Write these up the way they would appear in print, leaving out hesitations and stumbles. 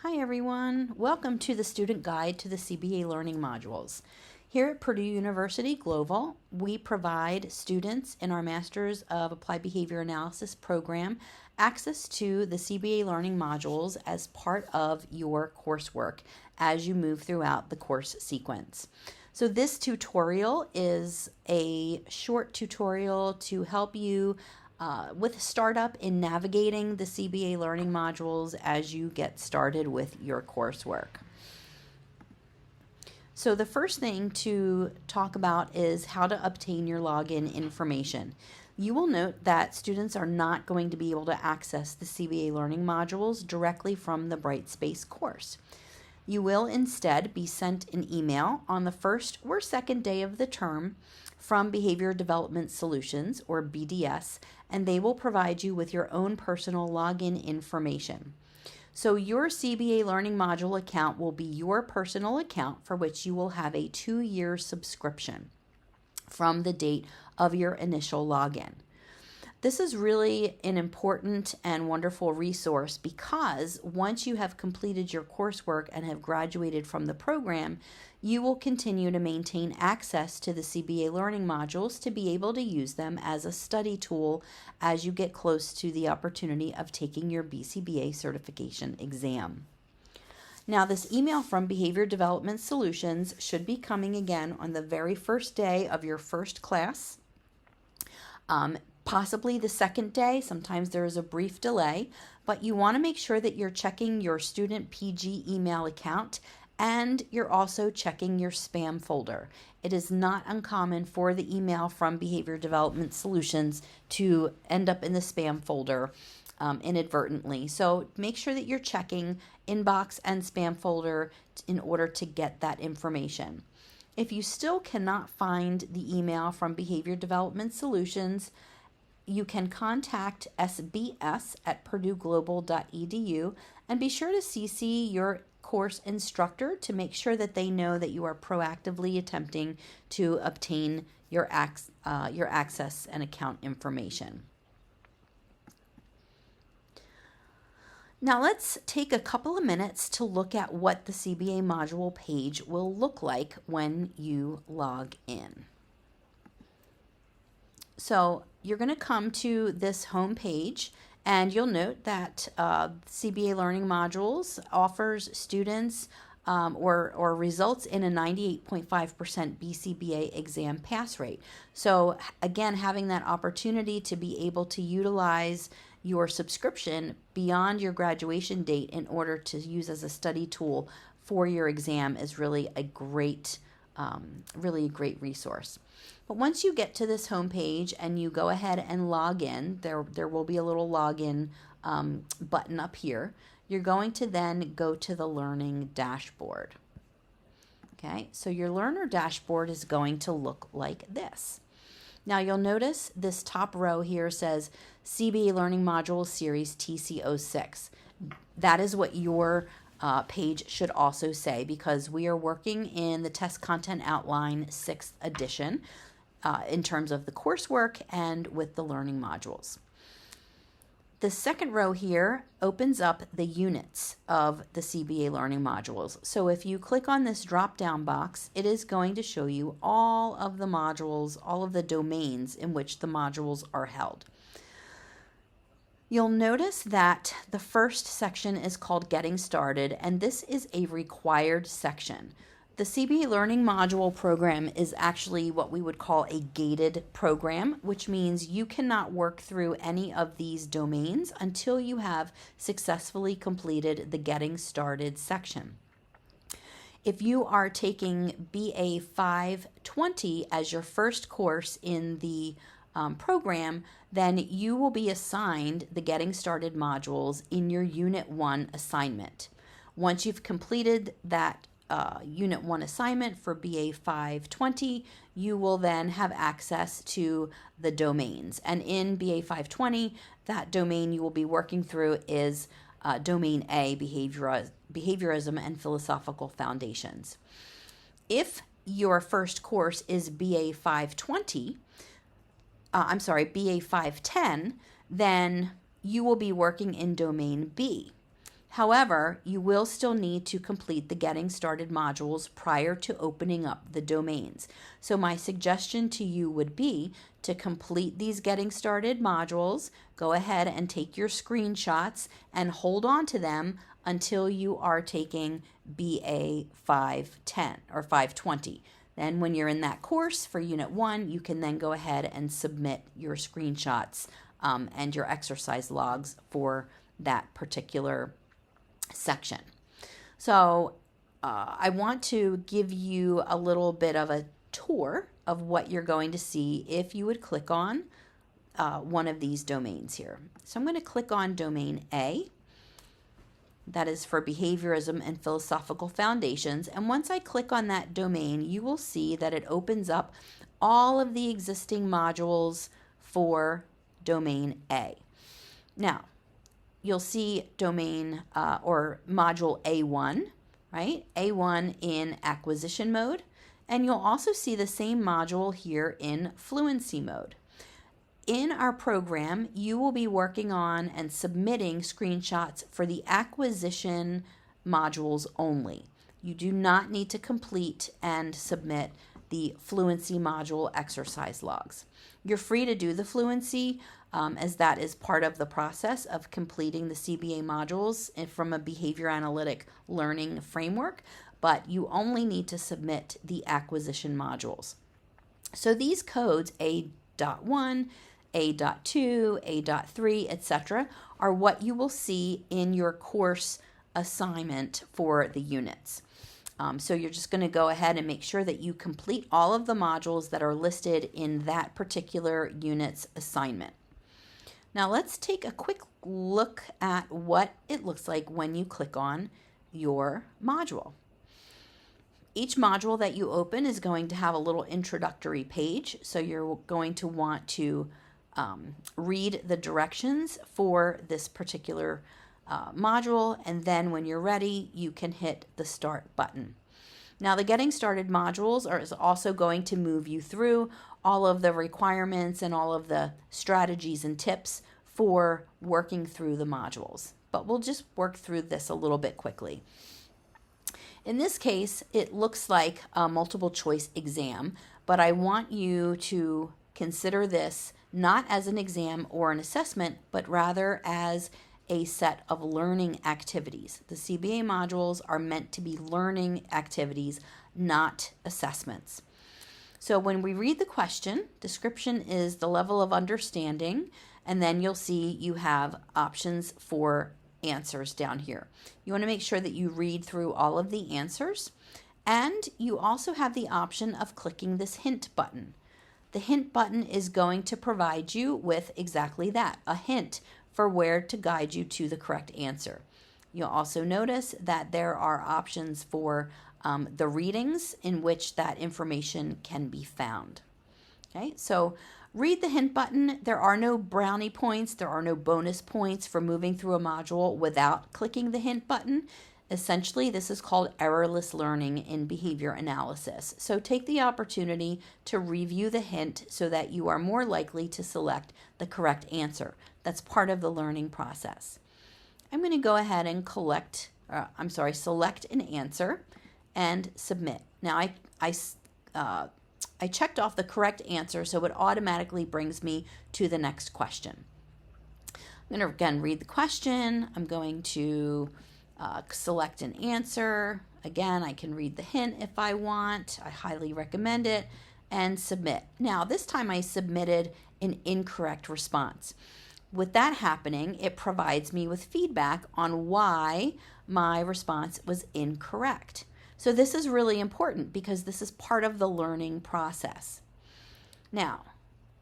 Hi everyone, welcome to the Student Guide to the CBA Learning Modules. Here at Purdue University Global, we provide students in our Masters of Applied Behavior Analysis program access to the CBA Learning Modules as part of your coursework as you move throughout the course sequence. So this tutorial is a short tutorial to help you with a startup in navigating the CBA learning modules as you get started with your coursework. So the first thing to talk about is how to obtain your login information. You will note that students are not going to be able to access the CBA learning modules directly from the Brightspace course. You will instead be sent an email on the first or second day of the term from Behavior Development Solutions, or BDS, and they will provide you with your own personal login information. So your CBA Learning Module account will be your personal account for which you will have a 2-year subscription from the date of your initial login. This is really an important and wonderful resource because once you have completed your coursework and have graduated from the program, you will continue to maintain access to the CBA learning modules to be able to use them as a study tool as you get close to the opportunity of taking your BCBA certification exam. Now, this email from Behavior Development Solutions should be coming again on the very first day of your first class. Possibly the second day. Sometimes there is a brief delay, but you want to make sure that you're checking your student PG email account and you're also checking your spam folder. It is not uncommon for the email from Behavior Development Solutions to end up in the spam folder inadvertently. So make sure that you're checking inbox and spam folder in order to get that information. If you still cannot find the email from Behavior Development Solutions, you can contact sbs@purdueglobal.edu and be sure to CC your course instructor to make sure that they know that you are proactively attempting to obtain your access and account information. Now let's take a couple of minutes to look at what the CBA module page will look like when you log in. So you're going to come to this home page and you'll note that CBA Learning Modules offers students or results in a 98.5% BCBA exam pass rate. So again, having that opportunity to be able to utilize your subscription beyond your graduation date in order to use as a study tool for your exam is really a great resource. But once you get to this home page and you go ahead and log in, there will be a little login button up here. You're going to then go to the learning dashboard. Okay, so your learner dashboard is going to look like this. Now you'll notice this top row here says CBA Learning Module Series TC06. That is what your page should also say, because we are working in the Test Content Outline 6th edition in terms of the coursework and with the learning modules. The second row here opens up the units of the CBA learning modules. So if you click on this drop-down box, it is going to show you all of the modules, all of the domains in which the modules are held. You'll notice that the first section is called Getting Started, and this is a required section. The CBA Learning Module program is actually what we would call a gated program, which means you cannot work through any of these domains until you have successfully completed the Getting Started section. If you are taking BA 520 as your first course in the program, then you will be assigned the Getting Started modules in your Unit 1 assignment. Once you've completed that Unit 1 assignment for BA 520, you will then have access to the domains. And in BA 520, that domain you will be working through is Domain A, Behaviorism and Philosophical Foundations. If your first course is BA 510, then you will be working in Domain B. However, you will still need to complete the Getting Started modules prior to opening up the domains. So my suggestion to you would be to complete these Getting Started modules, go ahead and take your screenshots and hold on to them until you are taking BA 510 or 520. Then when you're in that course for Unit 1, you can then go ahead and submit your screenshots and your exercise logs for that particular section. So I want to give you a little bit of a tour of what you're going to see if you would click on one of these domains here. So I'm going to click on domain A. That is for Behaviorism and Philosophical Foundations. And once I click on that domain, you will see that it opens up all of the existing modules for domain A. Now, you'll see domain or module A1, right? A1 in acquisition mode. And you'll also see the same module here in fluency mode. In our program, you will be working on and submitting screenshots for the acquisition modules only. You do not need to complete and submit the fluency module exercise logs. You're free to do the fluency as that is part of the process of completing the CBA modules from a behavior analytic learning framework, but you only need to submit the acquisition modules. So these codes A.1, A.2, A.3, etc. are what you will see in your course assignment for the units. So you're just going to go ahead and make sure that you complete all of the modules that are listed in that particular unit's assignment. Now let's take a quick look at what it looks like when you click on your module. Each module that you open is going to have a little introductory page, so you're going to want to read the directions for this particular module, and then when you're ready, you can hit the Start button. Now, the Getting Started modules is also going to move you through all of the requirements and all of the strategies and tips for working through the modules. But we'll just work through this a little bit quickly. In this case, it looks like a multiple choice exam, but I want you to consider this not as an exam or an assessment, but rather as a set of learning activities. The CBA modules are meant to be learning activities, not assessments. So when we read the question, description is the level of understanding, and then you'll see you have options for answers down here. You want to make sure that you read through all of the answers, and you also have the option of clicking this hint button. The hint button is going to provide you with exactly that, a hint for where to guide you to the correct answer. You'll also notice that there are options for the readings in which that information can be found. Okay, so read the hint button. There are no brownie points. There are no bonus points for moving through a module without clicking the hint button. Essentially, this is called errorless learning in behavior analysis. So take the opportunity to review the hint so that you are more likely to select the correct answer. That's part of the learning process. I'm going to go ahead and select an answer and submit. Now I checked off the correct answer, so it automatically brings me to the next question. I'm going to again read the question. I'm going to select an answer. Again, I can read the hint if I want. I highly recommend it, and submit. Now, this time I submitted an incorrect response. With that happening, it provides me with feedback on why my response was incorrect. So this is really important because this is part of the learning process. Now,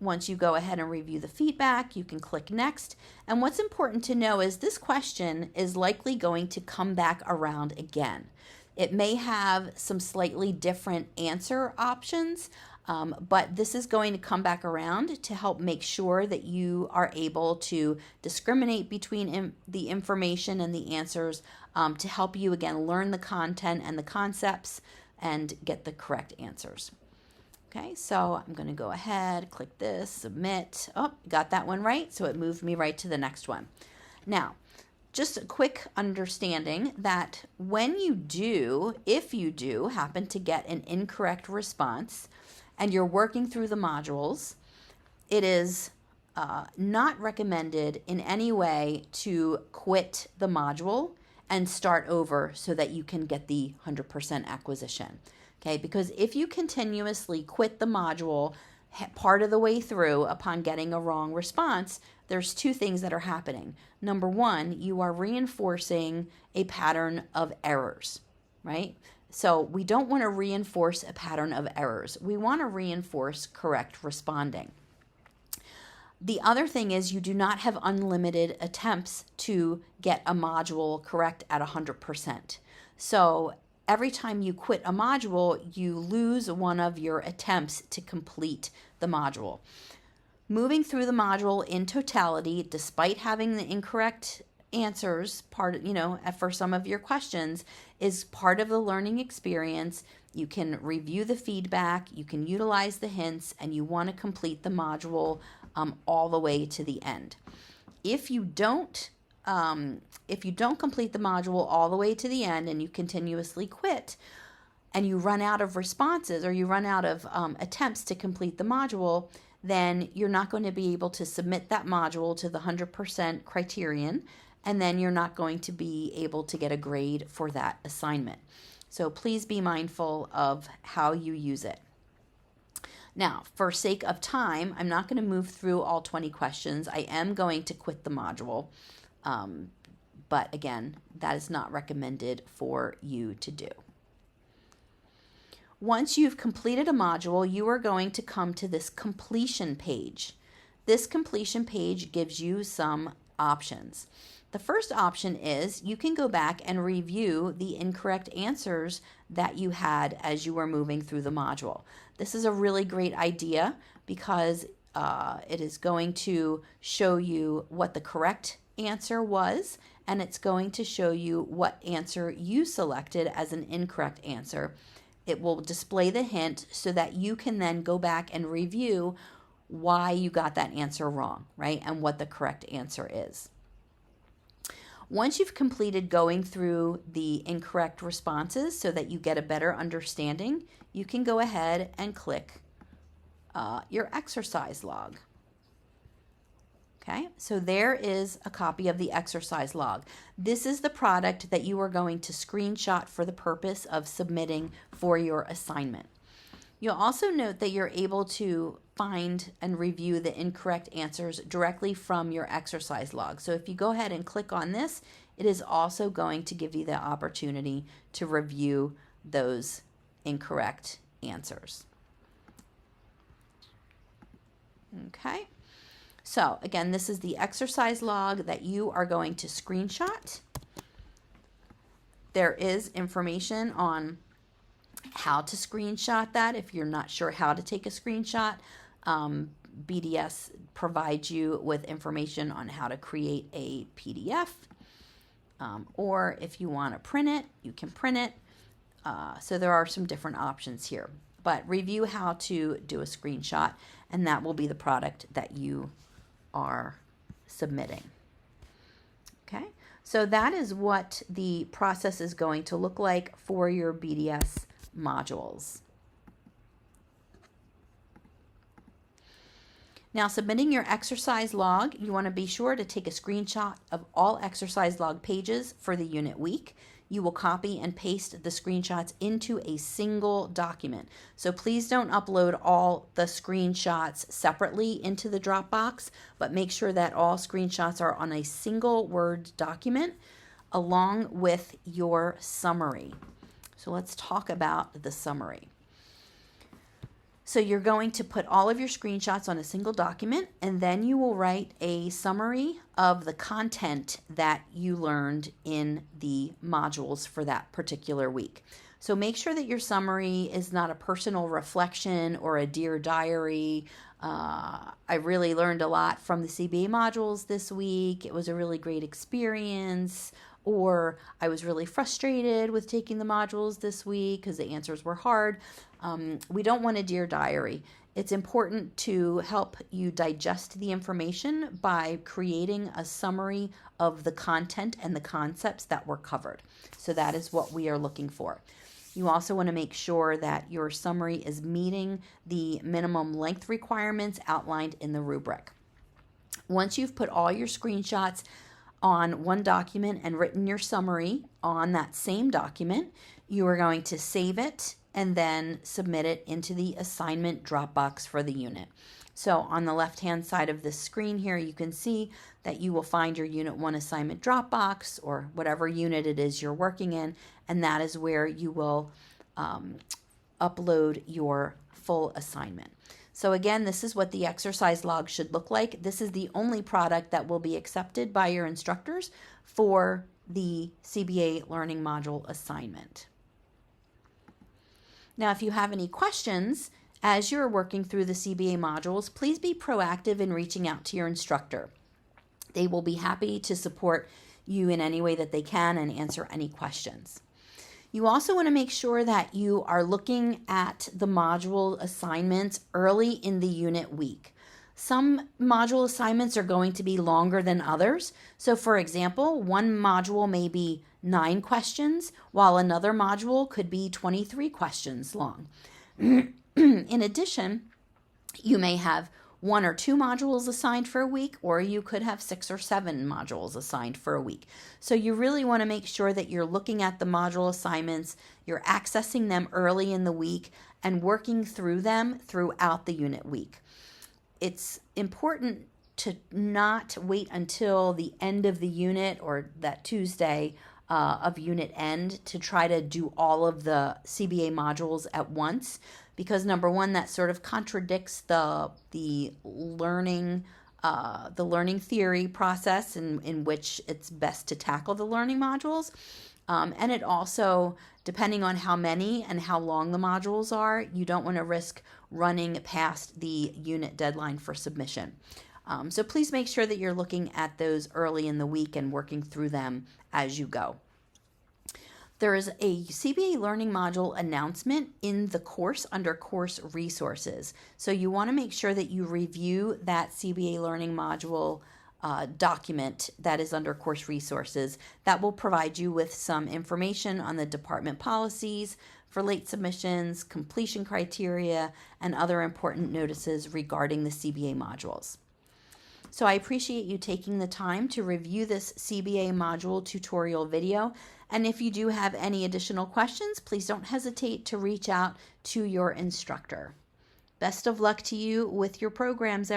once you go ahead and review the feedback, you can click next. And what's important to know is this question is likely going to come back around again. It may have some slightly different answer options, but this is going to come back around to help make sure that you are able to discriminate between the information and the answers to help you, again, learn the content and the concepts and get the correct answers. Okay, so I'm going to go ahead, click this, submit. Oh, got that one right, so it moved me right to the next one. Now, just a quick understanding that when you do, if you do happen to get an incorrect response and you're working through the modules, it is not recommended in any way to quit the module and start over so that you can get the 100% acquisition. Okay, because if you continuously quit the module part of the way through upon getting a wrong response, there's two things that are happening. Number one, you are reinforcing a pattern of errors, right? So we don't want to reinforce a pattern of errors. We want to reinforce correct responding. The other thing is you do not have unlimited attempts to get a module correct at 100%. So every time you quit a module, you lose one of your attempts to complete the module. Moving through the module in totality, despite having the incorrect answers, for some of your questions, is part of the learning experience. You can review the feedback, you can utilize the hints, and you want to complete the module all the way to the end. If you don't complete the module all the way to the end and you continuously quit and you run out of responses or you run out of attempts to complete the module, then you're not going to be able to submit that module to the 100% criterion, and then you're not going to be able to get a grade for that assignment. So please be mindful of how you use it. Now, for sake of time, I'm not going to move through all 20 questions. I am going to quit the module. But again, that is not recommended for you to do. Once you've completed a module, you are going to come to this completion page. This completion page gives you some options. The first option is you can go back and review the incorrect answers that you had as you were moving through the module. This is a really great idea because it is going to show you what the correct answer was, and it's going to show you what answer you selected as an incorrect answer. It will display the hint so that you can then go back and review why you got that answer wrong, right? And what the correct answer is. Once you've completed going through the incorrect responses so that you get a better understanding, you can go ahead and click your exercise log. Okay, so there is a copy of the exercise log. This is the product that you are going to screenshot for the purpose of submitting for your assignment. You'll also note that you're able to find and review the incorrect answers directly from your exercise log. So if you go ahead and click on this, it is also going to give you the opportunity to review those incorrect answers. Okay. So again, this is the exercise log that you are going to screenshot. There is information on how to screenshot that if you're not sure how to take a screenshot. BDS provides you with information on how to create a PDF, or if you want to print it, you can print it. So there are some different options here, but review how to do a screenshot, and that will be the product that you are submitting. Okay, so that is what the process is going to look like for your BDS modules. Now, submitting your exercise log, you want to be sure to take a screenshot of all exercise log pages for the unit week. You will copy and paste the screenshots into a single document. So please don't upload all the screenshots separately into the Dropbox, but make sure that all screenshots are on a single Word document along with your summary. So let's talk about the summary. So you're going to put all of your screenshots on a single document, and then you will write a summary of the content that you learned in the modules for that particular week. So make sure that your summary is not a personal reflection or a Dear Diary. I really learned a lot from the CBA modules this week. It was a really great experience. Or I was really frustrated with taking the modules this week because the answers were hard. We don't want a Dear Diary. It's important to help you digest the information by creating a summary of the content and the concepts that were covered. So that is what we are looking for. You also want to make sure that your summary is meeting the minimum length requirements outlined in the rubric. Once you've put all your screenshots on one document and written your summary on that same document, you are going to save it and then submit it into the assignment Dropbox for the unit. So on the left-hand side of this screen here, you can see that you will find your Unit 1 assignment Dropbox or whatever unit it is you're working in, and that is where you will upload your full assignment. So again, this is what the exercise log should look like. This is the only product that will be accepted by your instructors for the CBA Learning Module assignment. Now, if you have any questions as you're working through the CBA modules, please be proactive in reaching out to your instructor. They will be happy to support you in any way that they can and answer any questions. You also want to make sure that you are looking at the module assignments early in the unit week. Some module assignments are going to be longer than others. So for example, one module may be 9 questions, while another module could be 23 questions long. In addition, you may have 1 or 2 modules assigned for a week, or you could have 6 or 7 modules assigned for a week. So you really want to make sure that you're looking at the module assignments, you're accessing them early in the week, and working through them throughout the unit week. It's important to not wait until the end of the unit or that Tuesday of unit end to try to do all of the CBA modules at once, because number one, that sort of contradicts the learning theory process in which it's best to tackle the learning modules. And it also, depending on how many and how long the modules are, you don't want to risk running past the unit deadline for submission. So please make sure that you're looking at those early in the week and working through them as you go. There is a CBA Learning Module announcement in the course under Course Resources. So you want to make sure that you review that CBA Learning Module document that is under Course Resources. That will provide you with some information on the department policies for late submissions, completion criteria, and other important notices regarding the CBA modules. So I appreciate you taking the time to review this CBA module tutorial video. And if you do have any additional questions, please don't hesitate to reach out to your instructor. Best of luck to you with your programs, everyone.